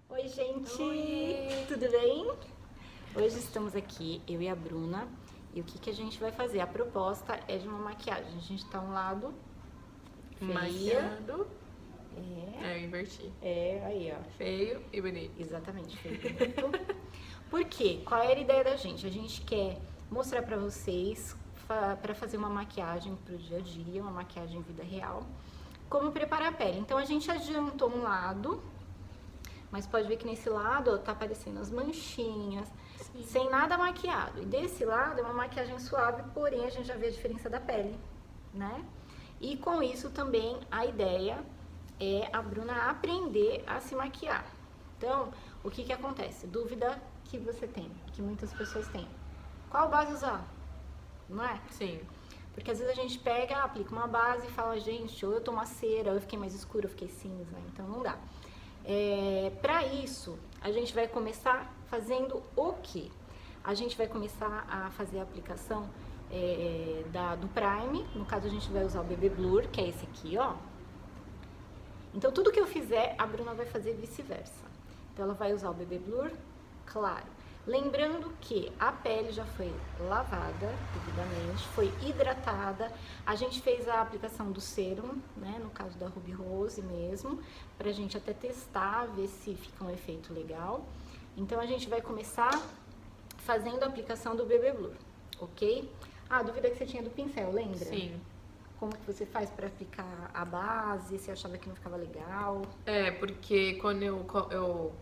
Oi, gente! Oi. Tudo bem? Hoje estamos aqui, eu e a Bruna, e o que a gente vai fazer? A proposta é de uma maquiagem. A gente tá um lado feia. Maquiado. É, eu inverti. É, aí, ó. Feio e bonito. Exatamente, feio e bonito. Por quê? Qual era a ideia da gente? A gente quer mostrar pra vocês, pra fazer uma maquiagem pro dia a dia, uma maquiagem vida real, como preparar a pele. Então a gente adiantou um lado, mas pode ver que nesse lado ó, tá aparecendo as manchinhas, sim, sem nada maquiado. E desse lado é uma maquiagem suave, porém a gente já vê a diferença da pele, né? E com isso também a ideia é a Bruna aprender a se maquiar. Então, o que acontece? Dúvida que você tem, que muitas pessoas têm. Qual base usar? Não é? Sim. Porque às vezes a gente pega, aplica uma base e fala, gente, ou eu tô uma cera, ou eu fiquei mais escura, eu fiquei cinza, então não dá. Pra isso, a gente vai começar fazendo o quê? A gente vai começar a fazer a aplicação do Prime. No caso, a gente vai usar o BB Blur, que é esse aqui, ó. Então, tudo que eu fizer, a Bruna vai fazer vice-versa. Então, ela vai usar o BB Blur, claro. Lembrando que a pele já foi lavada devidamente, foi hidratada. A gente fez a aplicação do sérum, né, no caso da Ruby Rose mesmo, pra gente até testar, ver se fica um efeito legal. Então, a gente vai começar fazendo a aplicação do BB Blur, ok? Ah, a dúvida que você tinha do pincel, lembra? Sim. Como que você faz pra aplicar a base? Você achava que não ficava legal? Porque quando eu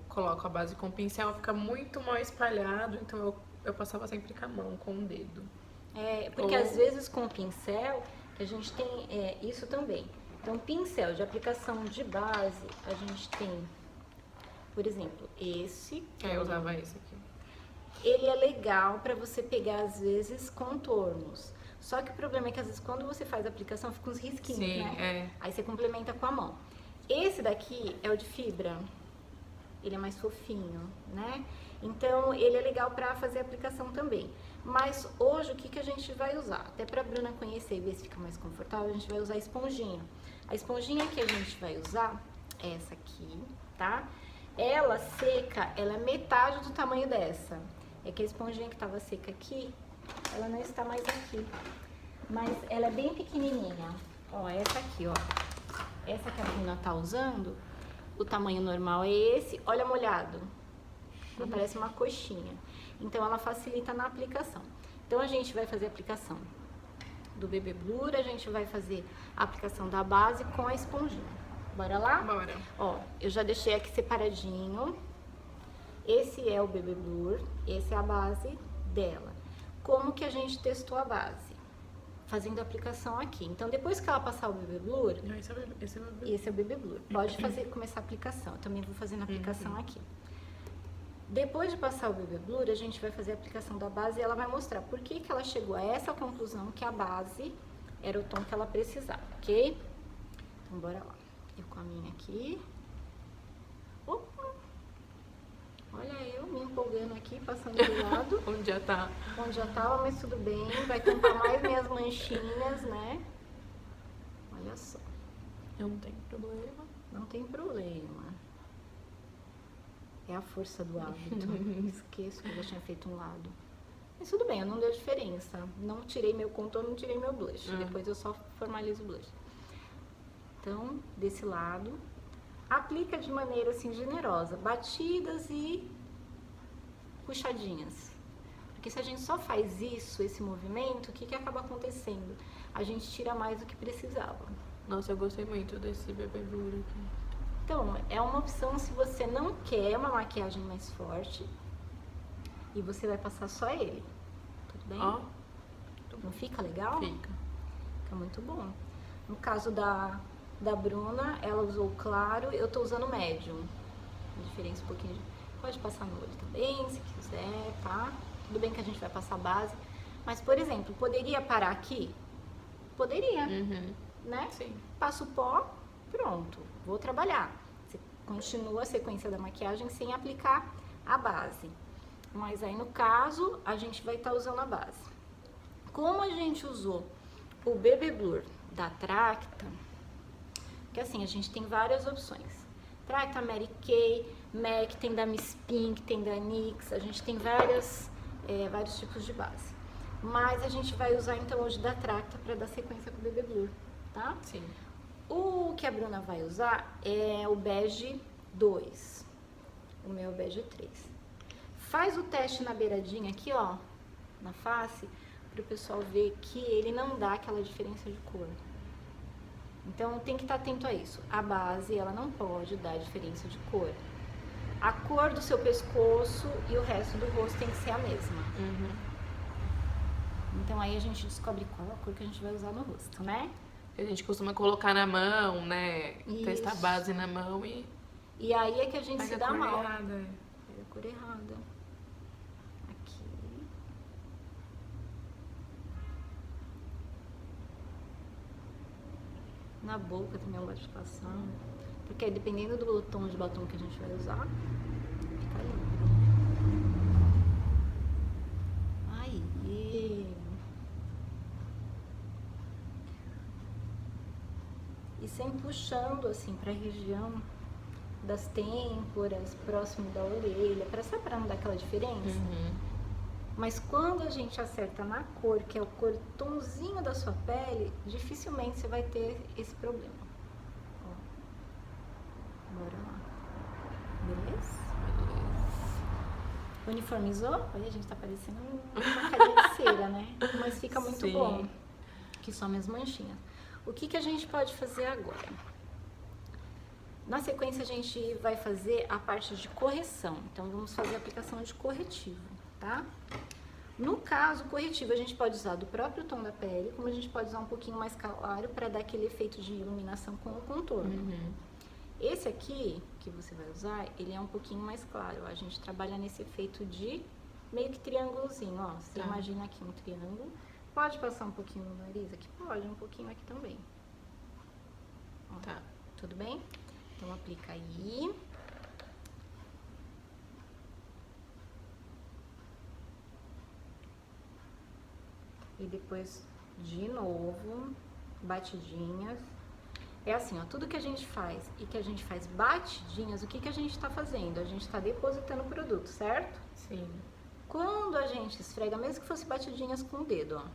coloco a base com o pincel, fica muito mal espalhado, então eu passava sempre com a mão, com o dedo. Porque às vezes com o pincel, a gente tem isso também. Então, pincel de aplicação de base, a gente tem, por exemplo, esse. Eu usava esse aqui. Ele é legal pra você pegar, às vezes, contornos. Só que o problema é que às vezes quando você faz a aplicação fica uns risquinhos, sim, né? Aí você complementa com a mão. Esse daqui é o de fibra. Ele é mais fofinho, né? Então ele é legal pra fazer a aplicação também. Mas hoje o que a gente vai usar? Até pra Bruna conhecer e ver se fica mais confortável, a gente vai usar a esponjinha. A esponjinha que a gente vai usar é essa aqui, tá? Ela seca, ela é metade do tamanho dessa. É que a esponjinha que tava seca aqui, ela não está mais aqui, mas ela é bem pequenininha. Ó, essa aqui, ó. Essa que a Bruna tá usando, o tamanho normal é esse. Olha molhado. Ela parece uma coxinha. Então, ela facilita na aplicação. Então, a gente vai fazer a aplicação do BB Blur, a gente vai fazer a aplicação da base com a esponjinha. Bora lá? Bora. Ó, eu já deixei aqui separadinho. Esse é o BB Blur, esse é a base dela. Como que a gente testou a base? Fazendo a aplicação aqui. Então, depois que ela passar o BB Blur... Esse é o BB Blur. Pode começar a aplicação. Eu também vou fazendo a aplicação aqui. Depois de passar o BB Blur, a gente vai fazer a aplicação da base e ela vai mostrar por que ela chegou a essa conclusão que a base era o tom que ela precisava, ok? Então, bora lá. Eu com a minha aqui. Opa! Olha eu me empolgando aqui, passando do lado. Onde já tá? Onde já tava, mas tudo bem. Vai tampar mais minhas manchinhas, né? Olha só. Não tem problema. Não tem problema. É a força do hábito. Esqueço que eu já tinha feito um lado. Mas tudo bem, não deu diferença. Não tirei meu contorno, não tirei meu blush. Depois eu só formalizo o blush. Então, desse lado... Aplica de maneira assim generosa, batidas e puxadinhas. Porque se a gente só faz isso, esse movimento, o que acaba acontecendo? A gente tira mais do que precisava. Nossa, eu gostei muito desse BB Blur aqui. Então, é uma opção se você não quer uma maquiagem mais forte e você vai passar só ele. Tudo bem? Ó. Não fica legal? Fica. Fica muito bom. No caso da Bruna, ela usou claro, eu tô usando médium. A diferença um pouquinho pode passar no olho também, se quiser, tá? Tudo bem que a gente vai passar base. Mas, por exemplo, poderia parar aqui? Poderia, né? Sim. Passo o pó, pronto, vou trabalhar. Você continua a sequência da maquiagem sem aplicar a base. Mas aí, no caso, a gente vai estar usando a base. Como a gente usou o BB Blur da Tracta, que assim, a gente tem várias opções. Tracta, Mary Kay, MAC, tem da Miss Pink, tem da NYX, a gente tem vários tipos de base. Mas a gente vai usar então hoje da Tracta para dar sequência com o BB Blur, tá? Sim. O que a Bruna vai usar é o bege 2, o meu é o bege 3. Faz o teste na beiradinha aqui, ó, na face, para o pessoal ver que ele não dá aquela diferença de cor. Então tem que estar atento a isso. A base, ela não pode dar diferença de cor. A cor do seu pescoço e o resto do rosto tem que ser a mesma. Então aí a gente descobre qual a cor que a gente vai usar no rosto, né? A gente costuma colocar na mão, né? Isso. Testar a base na mão e... E aí é que a gente se pega a dá cor mal. errada. Pega a cor errada. Aqui. Na boca também pode passar. Porque aí, dependendo do tom de batom que a gente vai usar, fica lindo. Aí. E sempre puxando assim pra região das têmporas, próximo da orelha, pra não dar aquela diferença. Mas quando a gente acerta na cor, que é o tomzinho da sua pele, dificilmente você vai ter esse problema. Ó. Bora lá. Beleza? Uniformizou? Olha, a gente tá parecendo uma cadeia de cera, né? Mas fica muito Sim. bom. Que só minhas manchinhas. O que a gente pode fazer agora? Na sequência, a gente vai fazer a parte de correção. Então, vamos fazer a aplicação de corretivo, tá? No caso, corretivo a gente pode usar do próprio tom da pele, como a gente pode usar um pouquinho mais claro para dar aquele efeito de iluminação com o contorno. Esse aqui, que você vai usar, ele é um pouquinho mais claro. A gente trabalha nesse efeito de meio que triângulozinho, ó. Você imagina aqui um triângulo. Pode passar um pouquinho no nariz aqui? Pode, um pouquinho aqui também. Ó, Tá. tudo bem? Então, aplica aí. E depois, de novo, batidinhas. É assim, ó, tudo que a gente faz e que a gente faz batidinhas, o que a gente tá fazendo? A gente tá depositando o produto, certo? Sim. Quando a gente esfrega, mesmo que fosse batidinhas com o dedo, ó.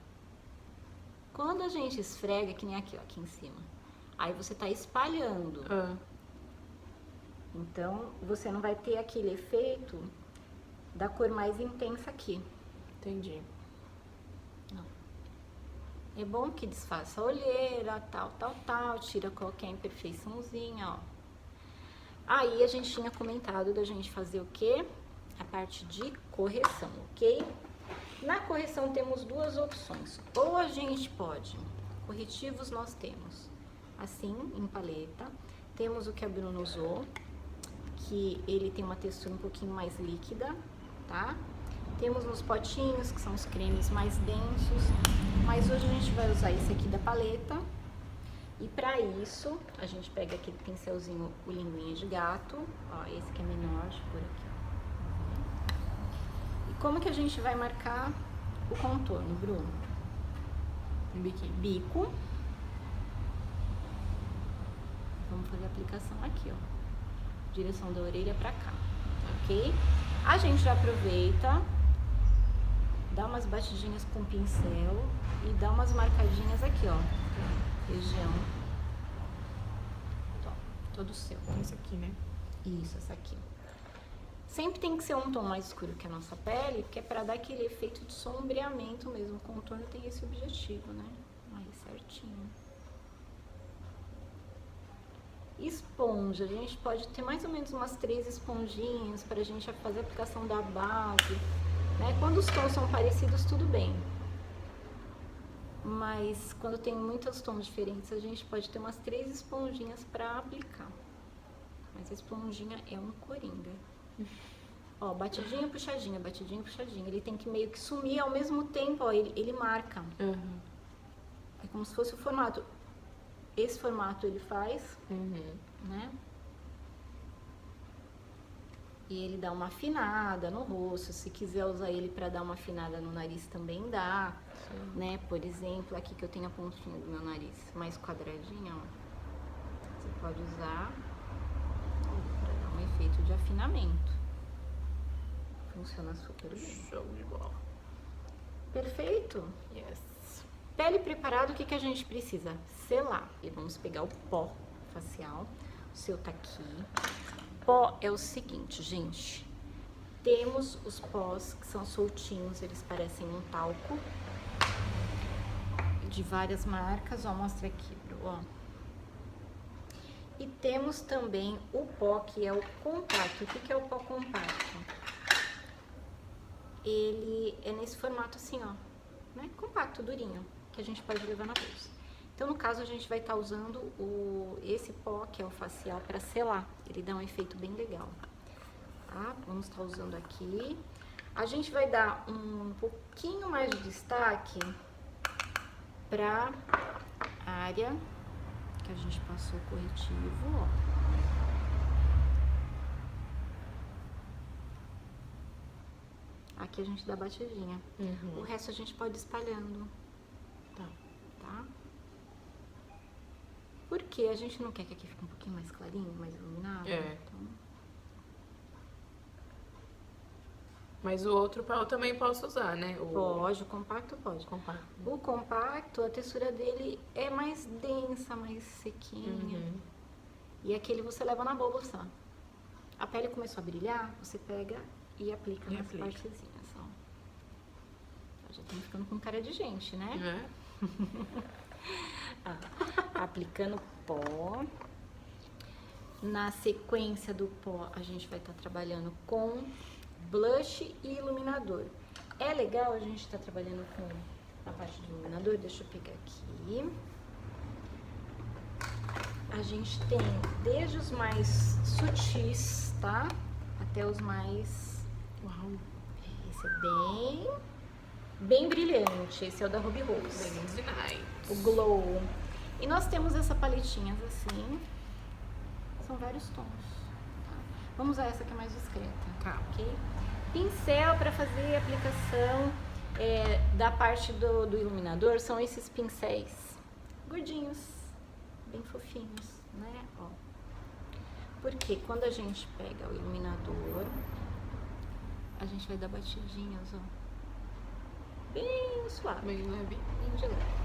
Quando a gente esfrega, que nem aqui, ó, aqui em cima. Aí você tá espalhando. Então, você não vai ter aquele efeito da cor mais intensa aqui. Entendi. Não. É bom que disfarça a olheira, tal, tira qualquer imperfeiçãozinha, ó. Aí a gente tinha comentado da gente fazer o quê? A parte de correção, ok? Na correção temos duas opções. Ou a gente pode, corretivos nós temos, assim, em paleta. Temos o que a Bruna usou, que ele tem uma textura um pouquinho mais líquida, tá? Temos nos potinhos, que são os cremes mais densos. Mas hoje a gente vai usar esse aqui da paleta. E pra isso, a gente pega aquele pincelzinho, o linguinha de gato. Ó, esse que é menor, deixa eu pôr aqui, ó. E como que a gente vai marcar o contorno, Bruno? Um biquinho. Bico. Vamos fazer a aplicação aqui, ó. Direção da orelha pra cá, ok? A gente já aproveita, dá umas batidinhas com o pincel e dá umas marcadinhas aqui, ó. Região. Ó, todo seu. Esse aqui, né? Isso, essa aqui. Sempre tem que ser um tom mais escuro que a nossa pele, que é pra dar aquele efeito de sombreamento mesmo. O contorno tem esse objetivo, né? Aí, certinho. Esponja, a gente pode ter mais ou menos umas 3 esponjinhas pra gente fazer a aplicação da base, né? Quando os tons são parecidos, tudo bem. Mas quando tem muitos tons diferentes, a gente pode ter umas 3 esponjinhas pra aplicar. Mas a esponjinha é um coringa. Ó, batidinha, puxadinha, batidinha, puxadinha. Ele tem que meio que sumir ao mesmo tempo, ó, ele marca. É como se fosse o formato. Esse formato ele faz, né? E ele dá uma afinada no rosto. Se quiser usar ele para dar uma afinada no nariz também dá, né? Por exemplo, aqui que eu tenho a pontinha do meu nariz mais quadradinha, ó. Você pode usar para dar um efeito de afinamento. Funciona super bem. Show de bola. Perfeito? Yes. Pele preparada, o que que a gente precisa? Selar. E vamos pegar o pó facial. O seu tá aqui. Pó é o seguinte, gente. Temos os pós que são soltinhos, eles parecem um talco. De várias marcas, ó, mostra aqui, ó. E temos também o pó que é o compacto. O que que é o pó compacto? Ele é nesse formato assim, ó, né? Compacto, durinho, que a gente pode levar na bolsa. Então, no caso, a gente vai estar usando esse pó, que é o facial, para selar. Ele dá um efeito bem legal. Tá? Vamos estar usando aqui. A gente vai dar um pouquinho mais de destaque para a área que a gente passou o corretivo, ó. Aqui a gente dá batidinha. O resto a gente pode ir espalhando. Tá? Porque a gente não quer que aqui fique um pouquinho mais clarinho, mais iluminado. Então... Mas o outro pó eu também posso usar, né? Pode, o compacto pode. O compacto, a textura dele é mais densa, mais sequinha. E aquele você leva na bolsa. A pele começou a brilhar, você pega e aplica nas partezinhas, ó. Já estamos ficando com cara de gente, né? Aplicando pó. Na sequência do pó, a gente vai estar trabalhando com blush e iluminador. É legal a gente estar trabalhando com a parte do iluminador. Deixa eu pegar aqui. A gente tem desde os mais sutis, tá? Até os mais... Uau! Esse é bem brilhante. Esse é o da Ruby Rose. Bem nice. O Glow. E nós temos essa paletinhas assim. São vários tons. Tá? Vamos usar essa que é mais discreta. Tá. Ok? Pincel para fazer a aplicação da parte do iluminador são esses pincéis gordinhos, bem fofinhos, né? Ó. Porque quando a gente pega o iluminador, a gente vai dar batidinhas, ó. Bem suave. Bem leve. Bem de leve.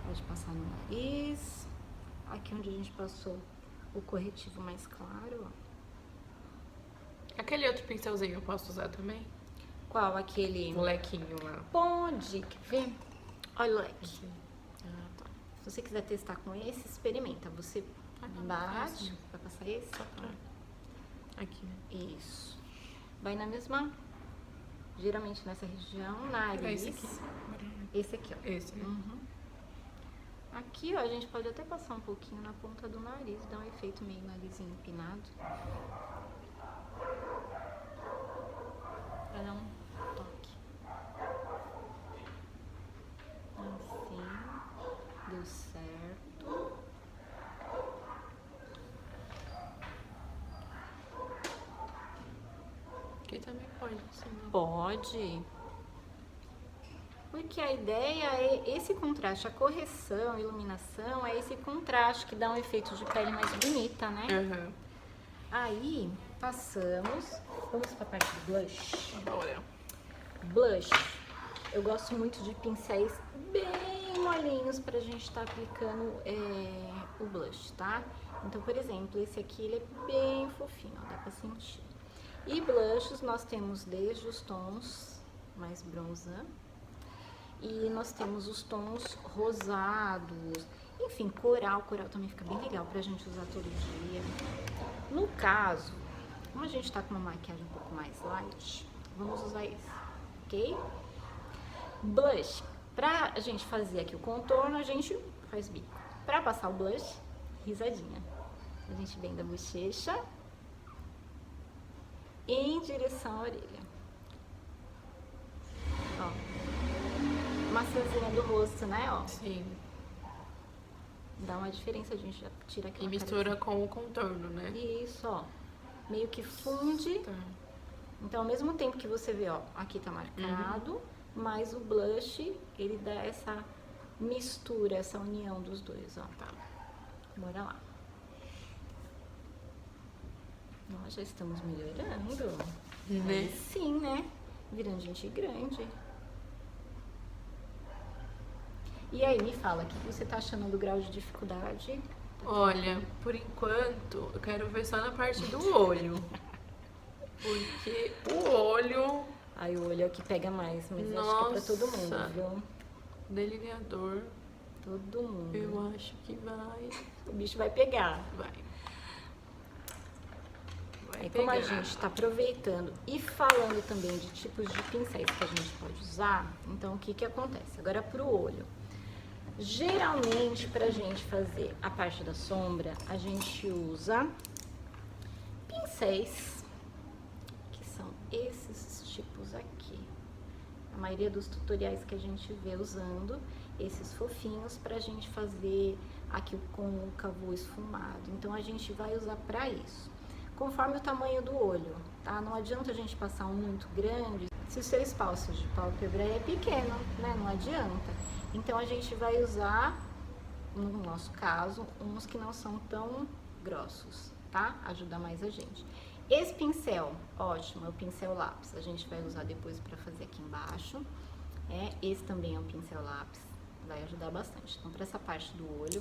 Pode passar no nariz. Aqui onde a gente passou o corretivo mais claro, ó. Aquele outro pincelzinho eu posso usar também? Qual? Aquele... O lequinho lá. Pode. Quer ver? Olha o leque. Tá. Se você quiser testar com esse, experimenta. Você bate. Vai passar esse? Aqui, né? Isso. Vai na mesma... Geralmente nessa região, nariz. Esse aqui. Esse aqui, ó. Esse, né? Aqui, ó, a gente pode até passar um pouquinho na ponta do nariz, dar um efeito meio narizinho empinado. Pra dar um toque. Assim. Deu certo. Aqui também pode, assim, né? Pode. Porque a ideia é esse contraste, a correção, a iluminação, é esse contraste que dá um efeito de pele mais bonita, né? Aí, passamos, vamos para a parte do blush. Bora. Blush, eu gosto muito de pincéis bem molinhos pra gente estar aplicando o blush, tá? Então, por exemplo, esse aqui, ele é bem fofinho, ó, dá pra sentir. E blushes, nós temos desde os tons mais bronzan, e nós temos os tons rosados, enfim, coral. Coral também fica bem legal pra gente usar todo dia. No caso, como a gente tá com uma maquiagem um pouco mais light, vamos usar esse, ok? Blush, pra gente fazer aqui o contorno, a gente faz bico. Pra passar o blush, risadinha. A gente vem da bochecha em direção à orelha. Ó. Maçãzinha do rosto, né, ó. Sim. Dá uma diferença, a gente já tira aqui. E mistura com o contorno, né? Isso, ó. meio que funde. Tá. Então, ao mesmo tempo que você vê, ó, aqui tá marcado, mas o blush, ele dá essa mistura, essa união dos dois, ó. Tá. Bora lá. Nós já estamos melhorando. Né? Aí sim, né? Virando gente grande. E aí, me fala, o que você tá achando do grau de dificuldade? Olha, por enquanto, eu quero ver só na parte do olho. Porque o olho, Aí o olho é o que pega mais, mas eu acho que é pra todo mundo, Nossa. viu? delineador, Todo mundo. eu acho que vai. O bicho vai pegar. Vai. Vai Aí, como a pegar. gente está aproveitando e falando também de tipos de pincéis que a gente pode usar, então o que que acontece? Agora pro olho. Geralmente, pra gente fazer a parte da sombra, a gente usa pincéis, que são esses tipos aqui. A maioria dos tutoriais que a gente vê usando esses fofinhos pra gente fazer aqui o côncavo esfumado. Então, a gente vai usar pra isso. Conforme o tamanho do olho, tá? Não adianta a gente passar um muito grande se o seu espaço de pálpebra é pequeno, né? Não adianta. Então, a gente vai usar, no nosso caso, uns que não são tão grossos, tá? Ajuda mais a gente. Esse pincel, ótimo, é o pincel lápis. A gente vai usar depois pra fazer aqui embaixo. Esse também é um pincel lápis, vai ajudar bastante. Então, pra essa parte do olho,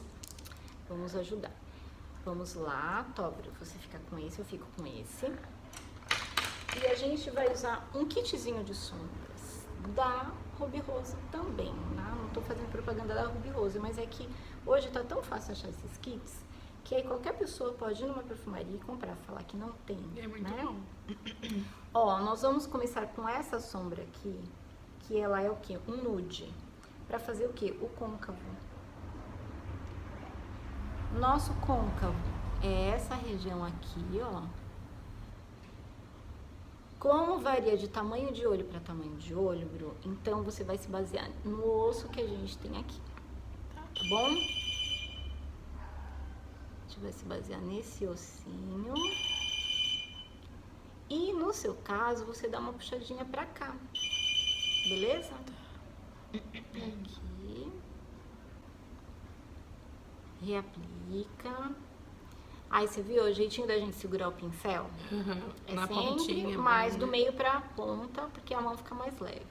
vamos ajudar. Vamos lá, Tóbrio, você fica com esse, eu fico com esse. E a gente vai usar um kitzinho de sombras da Ruby Rose também, né? Não tô fazendo propaganda da Ruby Rose, mas é que hoje tá tão fácil achar esses kits, que aí qualquer pessoa pode ir numa perfumaria e comprar, falar que não tem, É muito né? bom. Ó, nós vamos começar com essa sombra aqui, que ela é o quê? Um nude. Pra fazer o quê? O côncavo. Nosso côncavo é essa região aqui, ó. Como varia de tamanho de olho para tamanho de olho, Bru, então você vai se basear no osso que a gente tem aqui, tá bom? A gente vai se basear nesse ossinho. E no seu caso, você dá uma puxadinha pra cá, beleza? Aqui. Reaplica. Aí você viu o jeitinho da gente segurar o pincel? É Na sempre pontinha. mais bem, do né? meio pra ponta, porque a mão fica mais leve.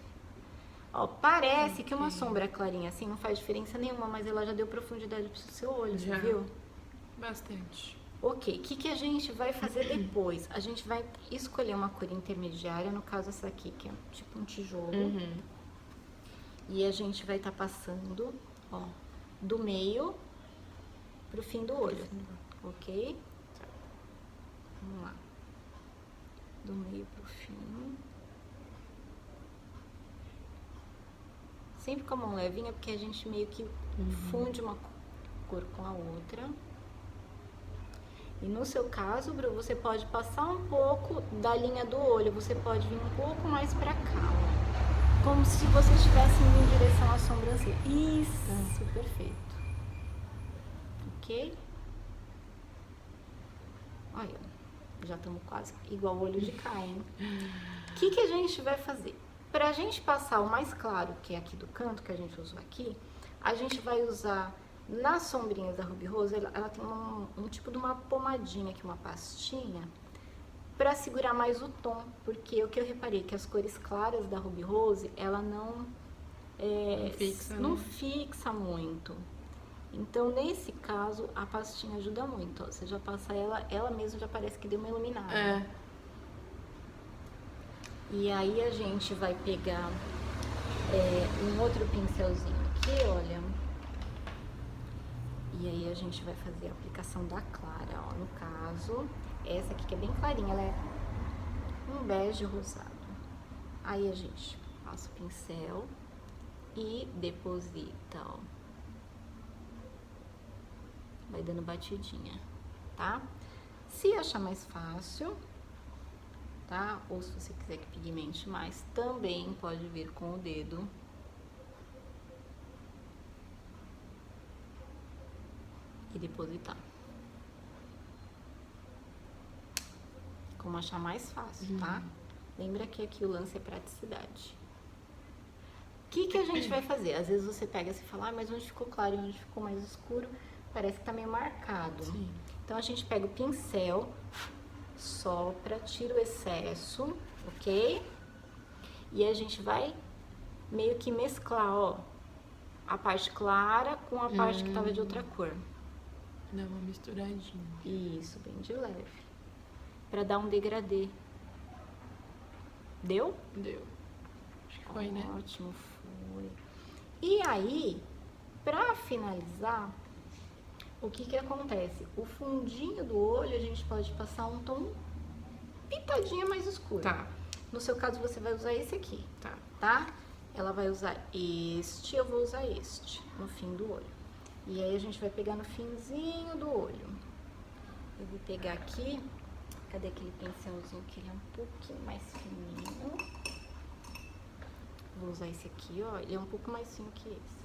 Ó, parece que uma sombra clarinha assim não faz diferença nenhuma, mas ela já deu profundidade pro seu olho, Já. você viu? Bastante. Ok, o que que a gente vai fazer depois? A gente vai escolher uma cor intermediária, no caso essa aqui, que é tipo um tijolo. E a gente vai estar passando, ó, do meio pro fim do olho, ok? Vamos lá. Do meio pro fim. Sempre com a mão levinha, porque a gente meio que funde uma cor com a outra. E no seu caso, Bru, você pode passar um pouco da linha do olho, você pode vir um pouco mais pra cá, ó. Como se você estivesse indo em direção à sobrancelha. Isso, perfeito. Ok? Olha, já estamos quase igual o olho de cá, hein? O que que a gente vai fazer? Pra gente passar o mais claro, que é aqui do canto, que a gente usou aqui, a gente vai usar nas sombrinhas da Ruby Rose, ela tem um tipo de uma pomadinha aqui, uma pastinha, pra segurar mais o tom, porque o que eu reparei que as cores claras da Ruby Rose, ela não fixa, não né? fixa muito. Então, nesse caso, a pastinha ajuda muito. Ó. Você já passa ela mesma já parece que deu uma iluminada. É. E aí a gente vai pegar um outro pincelzinho aqui, olha. E aí a gente vai fazer a aplicação da clara, ó. No caso, essa aqui que é bem clarinha, ela é um bege rosado. Aí a gente passa o pincel e deposita, ó. Vai dando batidinha, tá? Se achar mais fácil, tá? Ou se você quiser que pigmente mais, também pode vir com o dedo. E depositar. como achar mais fácil, tá? Lembra que aqui o lance é praticidade. O que a gente vai fazer? Às vezes você pega assim e fala, mas onde ficou claro e onde ficou mais escuro, parece que tá meio marcado. Sim. Então, a gente pega o pincel, sopra, tira o excesso, ok? E a gente vai meio que mesclar, ó, a parte clara com a parte que tava de outra cor. Dá uma misturadinha. Isso, bem de leve. Pra dar um degradê. Deu? Deu. Acho que foi, né? Ótimo, foi. E aí, pra finalizar, o que acontece? O fundinho do olho a gente pode passar um tom pitadinha mais escuro. Tá. No seu caso, você vai usar esse aqui, Tá. tá? Ela vai usar este, eu vou usar este, no fim do olho. E aí, a gente vai pegar no finzinho do olho. Eu vou pegar aqui, cadê aquele pincelzinho que ele é um pouquinho mais fininho? Vou usar esse aqui, ó, ele é um pouco mais fino que esse.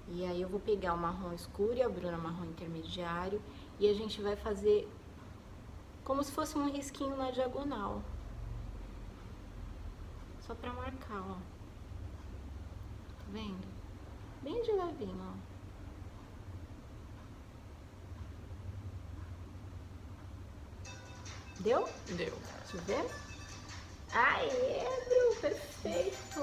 E aí, eu vou pegar o marrom escuro e a Bruna marrom intermediário. E a gente vai fazer como se fosse um risquinho na diagonal. Só pra marcar, ó. Tá vendo? Bem de levinho, ó. Deu? Deu. Deixa eu ver. Aê, Bru, perfeito.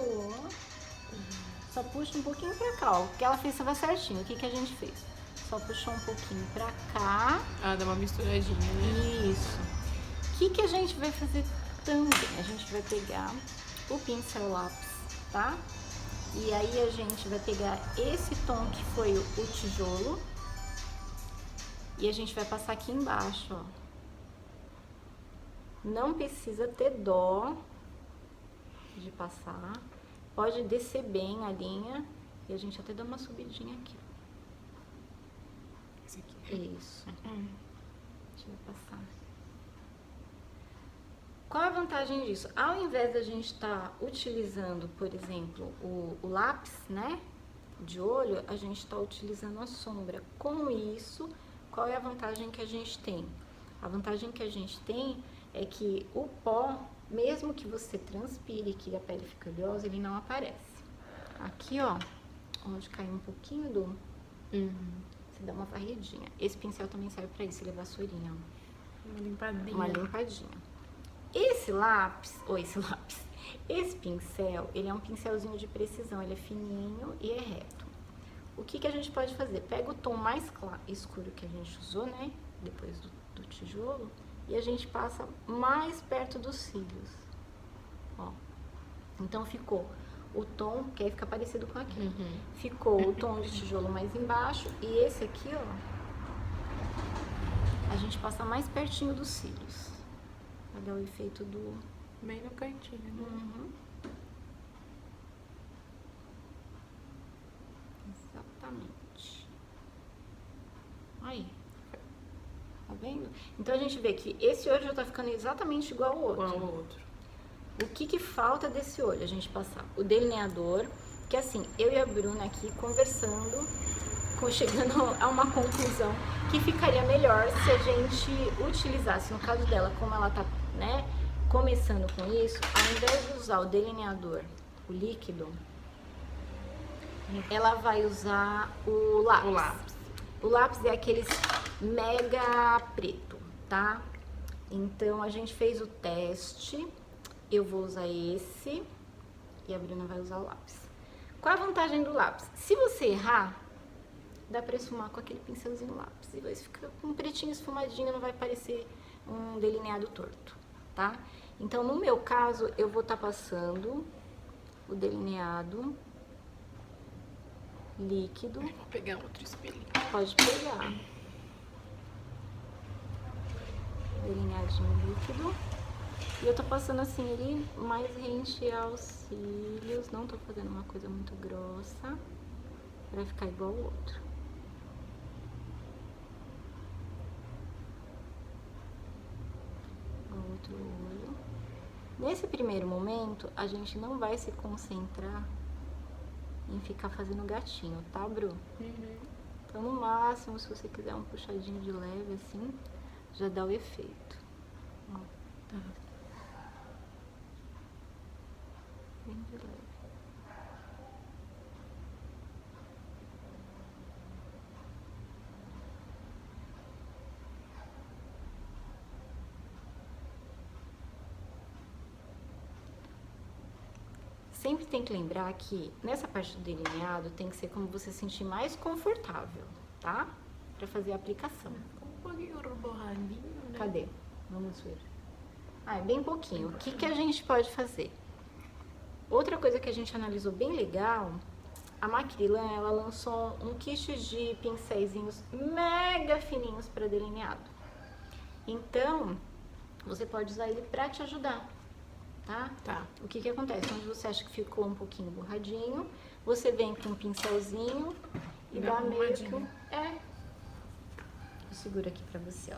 Só puxa um pouquinho pra cá, ó. O que ela fez estava certinho. O que a gente fez? Só puxou um pouquinho pra cá. Ah, dá uma misturadinha, né? Isso. O que a gente vai fazer também? A gente vai pegar o pincel lápis, tá? E aí a gente vai pegar esse tom que foi o tijolo. E a gente vai passar aqui embaixo, ó. Não precisa ter dó de passar. Pode descer bem a linha. E a gente até dá uma subidinha aqui. Esse aqui. Isso. Deixa eu passar. Qual a vantagem disso? Ao invés da gente estar utilizando, por exemplo, o lápis, né, de olho, a gente está utilizando a sombra. Com isso, qual é a vantagem que a gente tem? A vantagem que a gente tem é que o pó, mesmo que você transpire, que a pele fica oleosa, ele não aparece. Aqui, ó, onde caiu um pouquinho do... Você dá uma varridinha. Esse pincel também serve pra isso, ele é vassourinha, ó. Uma limpadinha. Uma limpadinha. Esse pincel, ele é um pincelzinho de precisão, ele é fininho e é reto. O que a gente pode fazer? Pega o tom mais claro, escuro que a gente usou, né? Depois do tijolo. E a gente passa mais perto dos cílios. Ó. Então, ficou o tom, que aí fica parecido com aquele. Ficou o tom de tijolo mais embaixo. E esse aqui, ó, a gente passa mais pertinho dos cílios. Vai dar o efeito do... Bem no cantinho, né? Exatamente. Aí. Tá vendo? Então, a gente vê que esse olho já tá ficando exatamente igual ao outro. Igual ao outro. O que falta desse olho? A gente passar o delineador, que assim, eu e a Bruna aqui conversando, chegando a uma conclusão que ficaria melhor se a gente utilizasse, no caso dela, como ela tá, né, começando com isso, ao invés de usar o delineador, o líquido, ela vai usar o lápis. O lápis. O lápis é aqueles mega preto, tá? Então, a gente fez o teste. Eu vou usar esse e a Bruna vai usar o lápis. Qual a vantagem do lápis? Se você errar, dá pra esfumar com aquele pincelzinho lápis. E vai ficar com um pretinho esfumadinho, não vai parecer um delineado torto, tá? Então, no meu caso, eu vou estar passando o delineado líquido. Vou pegar outro espelho. Pode pegar. Delineadinho líquido. E eu tô passando assim ele mais rente aos cílios. Não tô fazendo uma coisa muito grossa pra ficar igual ao outro. O outro olho. Nesse primeiro momento, a gente não vai se concentrar em ficar fazendo gatinho, tá, Bru? Então, no máximo, se você quiser um puxadinho de leve assim, já dá o efeito. Ó. Tá. Bem de leve. Sempre tem que lembrar que nessa parte do delineado tem que ser como você se sentir mais confortável, tá? Pra fazer a aplicação. Ficou um pouquinho borradinho, né? Cadê? Vamos ver. Ah, é bem pouquinho. O que que a gente pode fazer? Outra coisa que a gente analisou bem legal, a Macrilan, ela lançou um kit de pincéisinhos mega fininhos para delineado. Então, você pode usar ele para te ajudar, tá? Tá. O que que acontece? Onde você acha que ficou um pouquinho borradinho, você vem com um pincelzinho e dá meio que um... Eu seguro aqui pra você, ó.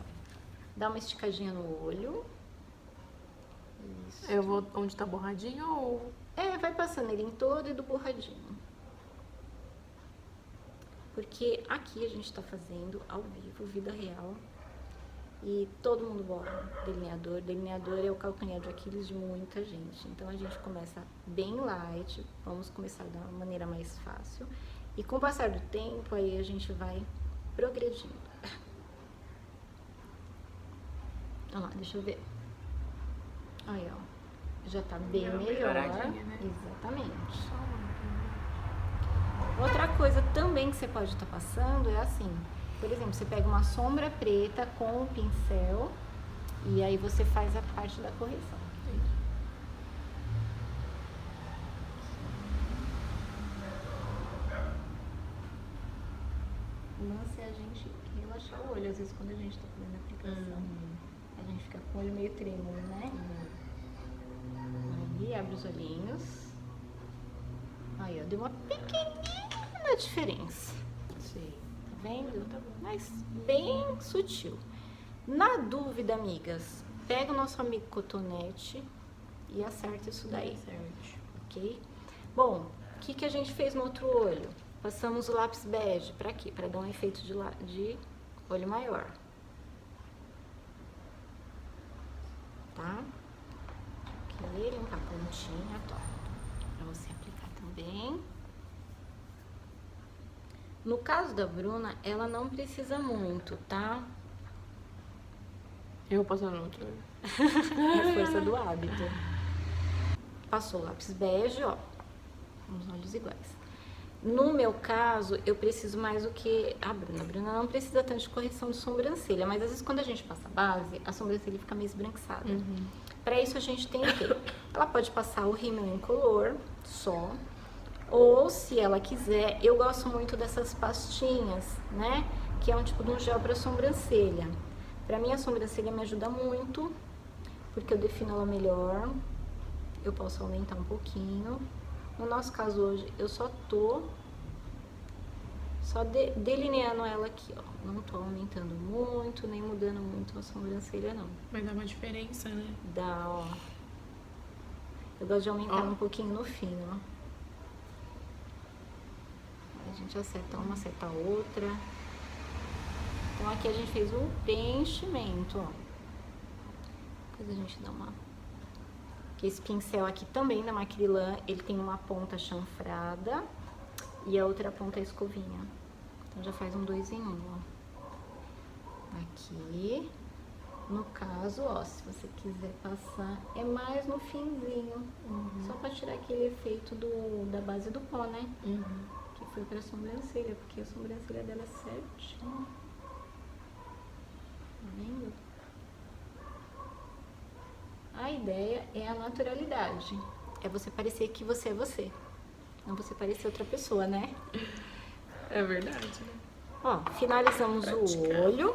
Dá uma esticadinha no olho. Isso. Eu vou onde tá borradinho ou... Vai passando ele em todo e do borradinho. Porque aqui a gente tá fazendo ao vivo, vida real. E todo mundo borra delineador. Delineador é o calcanhar de Aquiles de muita gente. Então a gente começa bem light, vamos começar da maneira mais fácil. E com o passar do tempo, aí a gente vai progredindo. Olha lá, deixa eu ver. Aí, ó. Já tá bem Deu uma melhor. melhoradinha, né? Exatamente. Outra coisa também que você pode estar passando é assim. Por exemplo, você pega uma sombra preta com o pincel e aí você faz a parte da correção. O lance é a gente relaxar o olho, às vezes quando a gente tá fazendo a aplicação. A gente fica com o olho meio trêmulo, né? Aí, abre os olhinhos. Aí, ó, deu uma pequenina diferença. Sim. Tá vendo? Mas bem sutil. Na dúvida, amigas, pega o nosso amigo cotonete e acerta isso daí. Certo. Ok? Bom, o que que a gente fez no outro olho? Passamos o lápis bege. Pra quê? Pra dar um efeito de olho maior. Tá? Ok, limpar a pontinha, tá? Pra você aplicar também. No caso da Bruna, ela não precisa muito, tá? Eu vou passar no outro olho. É força do hábito. Passou o lápis bege, ó. Os olhos iguais. No meu caso, eu preciso mais do que a Bruna. A Bruna não precisa tanto de correção de sobrancelha, mas às vezes quando a gente passa a base, a sobrancelha fica meio esbranquiçada. Pra isso a gente tem o quê? Ela pode passar o rímel incolor só, ou se ela quiser, eu gosto muito dessas pastinhas, né? Que é um tipo de um gel pra sobrancelha. Pra mim a sobrancelha me ajuda muito, porque eu defino ela melhor. Eu posso aumentar um pouquinho. No nosso caso hoje, eu só tô delineando ela aqui, ó. Não tô aumentando muito, nem mudando muito a sobrancelha, não. Mas dá uma diferença, né? Dá, ó. Eu gosto de aumentar Ó. um pouquinho no fim, ó. Aí a gente acerta uma, acerta a outra. Então aqui a gente fez um preenchimento, ó. Depois a gente dá uma... Que esse pincel aqui também da Macrilan, ele tem uma ponta chanfrada e a outra ponta é escovinha. Então já faz um 2 em 1, ó. Aqui, no caso, ó, se você quiser passar, é mais no finzinho. Só pra tirar aquele efeito da base do pó, né? Que foi pra sobrancelha, porque a sobrancelha dela é certinha. Tá vendo? A ideia é a naturalidade. É você parecer que você é você. Não você parecer outra pessoa, né? É verdade, né? Ó, finalizamos Praticar. o olho.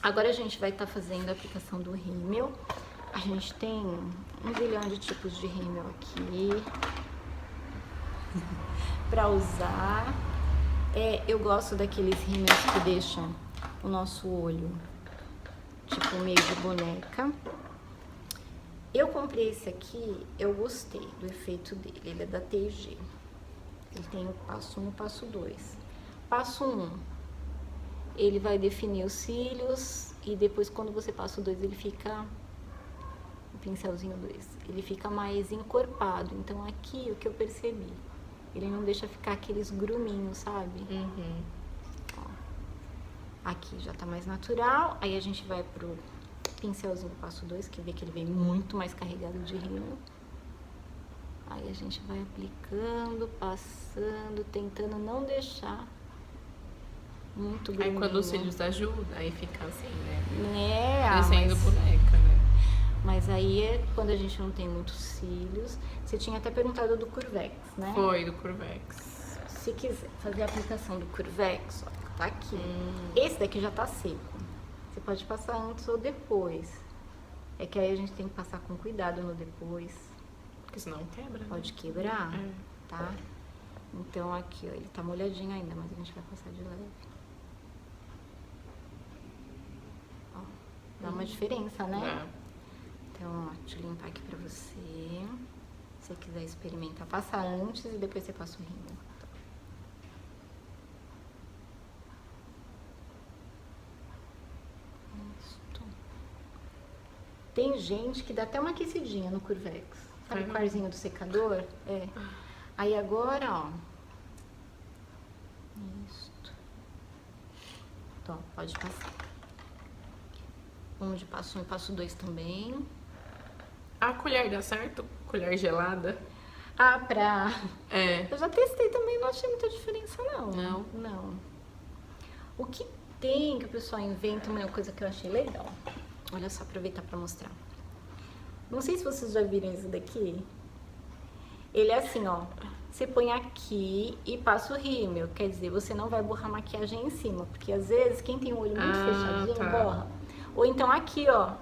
Agora a gente vai estar fazendo a aplicação do rímel. A gente tem um zilhão de tipos de rímel aqui pra usar. Eu gosto daqueles rímels que deixam o nosso olho tipo meio de boneca. Eu comprei esse aqui, eu gostei do efeito dele, ele é da TG. Ele tem o passo 1 e o passo 2. Passo 1, ele vai definir os cílios e depois quando você passa o 2 ele fica pincelzinho 2. Ele fica mais encorpado. Então aqui o que eu percebi, ele não deixa ficar aqueles gruminhos, sabe? Uhum. Ó. Aqui já tá mais natural. Aí a gente vai pro pincelzinho do passo 2, que vê que ele vem muito mais carregado de rímel. Aí a gente vai aplicando, passando, tentando não deixar muito Aí gruminho. quando os cílios ajudam, aí fica assim, né? Mas, Desenho boneca, né? mas aí é quando a gente não tem muitos cílios. Você tinha até perguntado do Curvex, né? Foi, do Curvex. Se quiser fazer a aplicação do Curvex, ó, tá aqui. Esse daqui já tá seco. Você pode passar antes ou depois. É que aí a gente tem que passar com cuidado no depois. Porque senão quebra, né? Pode quebrar, É. tá? Então aqui, ó, ele tá molhadinho ainda, mas a gente vai passar de leve. Ó, dá uma diferença, né? Dá. Então, ó, deixa eu limpar aqui pra você. Se você quiser experimentar, passa antes e depois você passa o rímel. Isto. Tem gente que dá até uma aquecidinha no Curvex. Sabe o quarzinho do secador? É. Aí agora, ó. Isto. Então, pode passar. Onde passo 1 e passo 2 também. A colher dá certo? Colher gelada? Ah, pra... É. Eu já testei também, não achei muita diferença, não. Não? Não. O que tem que o pessoal inventa, uma coisa que eu achei legal. Olha só, aproveitar pra mostrar. Não sei se vocês já viram isso daqui. Ele é assim, ó. Você põe aqui e passa o rímel. Quer dizer, você não vai borrar maquiagem em cima. Porque às vezes, quem tem o olho muito fechadinho, tá. borra. Ou então aqui, ó.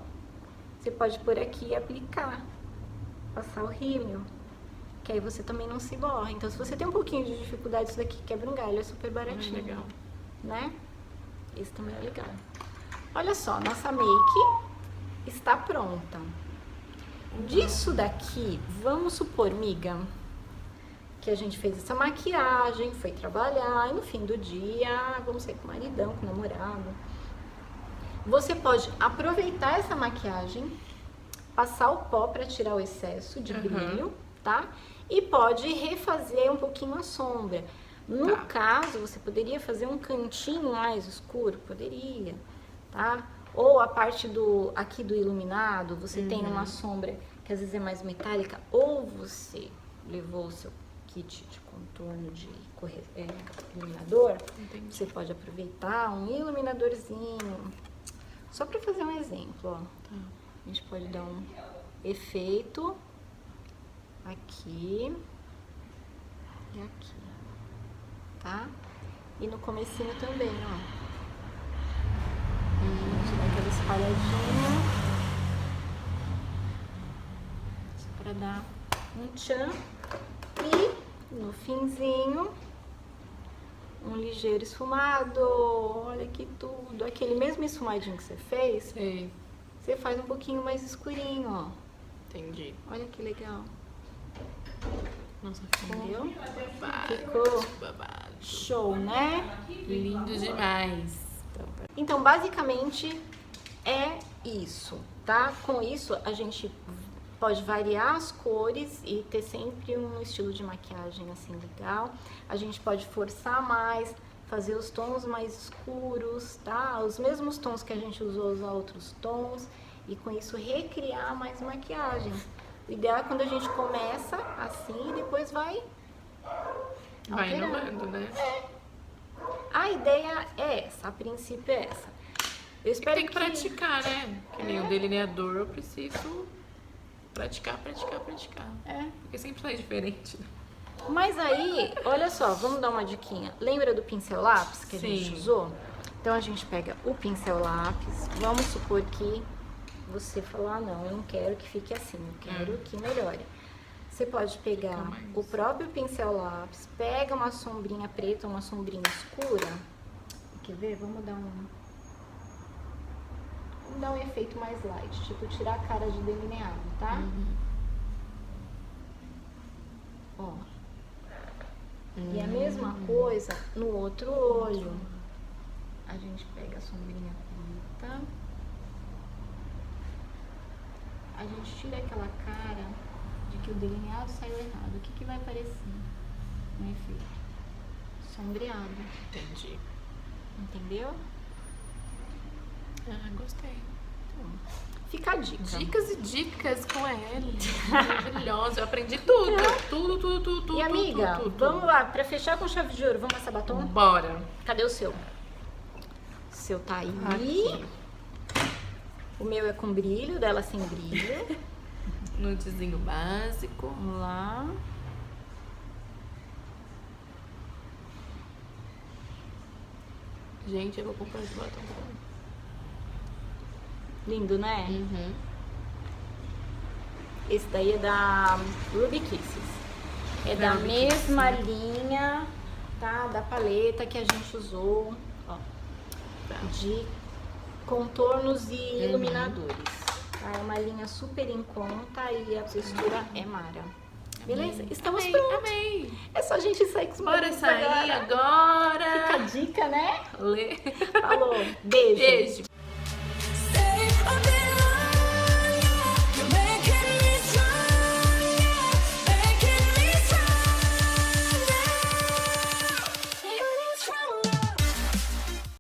Você pode pôr aqui e aplicar. Passar o rímel. Que aí você também não se borra. Então, se você tem um pouquinho de dificuldade, isso daqui quebra um galho. É super baratinho. Legal. Né? Esse também é legal. Olha só, nossa make está pronta. Disso daqui, vamos supor, miga, que a gente fez essa maquiagem, foi trabalhar, e no fim do dia, vamos sair com o maridão, com o namorado. Você pode aproveitar essa maquiagem, passar o pó para tirar o excesso de brilho, tá? E pode refazer um pouquinho a sombra. No caso, você poderia fazer um cantinho mais escuro? Poderia, tá? Ou a parte aqui do iluminado, você tem uma sombra que às vezes é mais metálica, ou você levou o seu kit de contorno de iluminador, Entendi. você pode aproveitar um iluminadorzinho. Só para fazer um exemplo, ó. A gente pode dar um efeito aqui e aqui, tá? E no comecinho também, ó. Tirar aquela espalhadinha. Só pra dar um tchan. E no finzinho, um ligeiro esfumado. Olha que tudo. Aquele mesmo esfumadinho que você fez, Sei. você faz um pouquinho mais escurinho, ó. Entendi. Olha que legal. Nossa, Entendeu? babado. Ficou Babado. show, né? Lindo demais. Então, basicamente, é isso, tá? Com isso, a gente pode variar as cores e ter sempre um estilo de maquiagem, assim, legal. A gente pode forçar mais, fazer os tons mais escuros, tá? Os mesmos tons que a gente usou, usar outros tons. E com isso, recriar mais maquiagem. O ideal é quando a gente começa assim e depois vai Vai alterando. inovando, né? A ideia é essa, a princípio é essa. Eu espero Tem que praticar, né? Que nem o delineador, eu preciso praticar. É. Porque sempre sai diferente. Mas aí, olha só, vamos dar uma diquinha. Lembra do pincel lápis que a gente Sim. usou? Então a gente pega o pincel lápis, vamos supor que você falou, ah não, eu não quero que fique assim, eu quero que melhore. Você pode pegar mais. o próprio pincel lápis, pega uma sombrinha preta, uma sombrinha escura. Quer ver? Vamos dar um efeito mais light, tipo tirar a cara de delineado, tá? Ó. E a mesma coisa no outro olho. A gente pega a sombrinha preta. a gente tira aquela cara de que o delineado saiu errado. O que que vai aparecer no efeito? Sombreado. Entendi. Entendeu? Ah, gostei. Então, fica a dica. Dicas e dicas com a Ellen. Maravilhosa. Eu aprendi tudo. Tudo. E amiga, tudo. vamos lá, pra fechar com chave de ouro, vamos passar batom? Bora. Cadê o seu? O seu tá aí. Aqui. O meu é com brilho, dela sem brilho. Nudezinho básico. Vamos lá. Gente, eu vou comprar esse batom. Lindo, né? Uhum. Esse daí é da Ruby Kisses. É da Ruby mesma linha, tá? Da paleta que a gente usou, ó, Tá. de contornos e iluminadores. Tá? É uma linha super em conta e a textura é mara. Beleza? Estamos Amei, prontos. amei. É só a gente sair com os Bora produtos sair agora. agora. Fica a dica, né? Lê. Falou. Beijo. Beijo.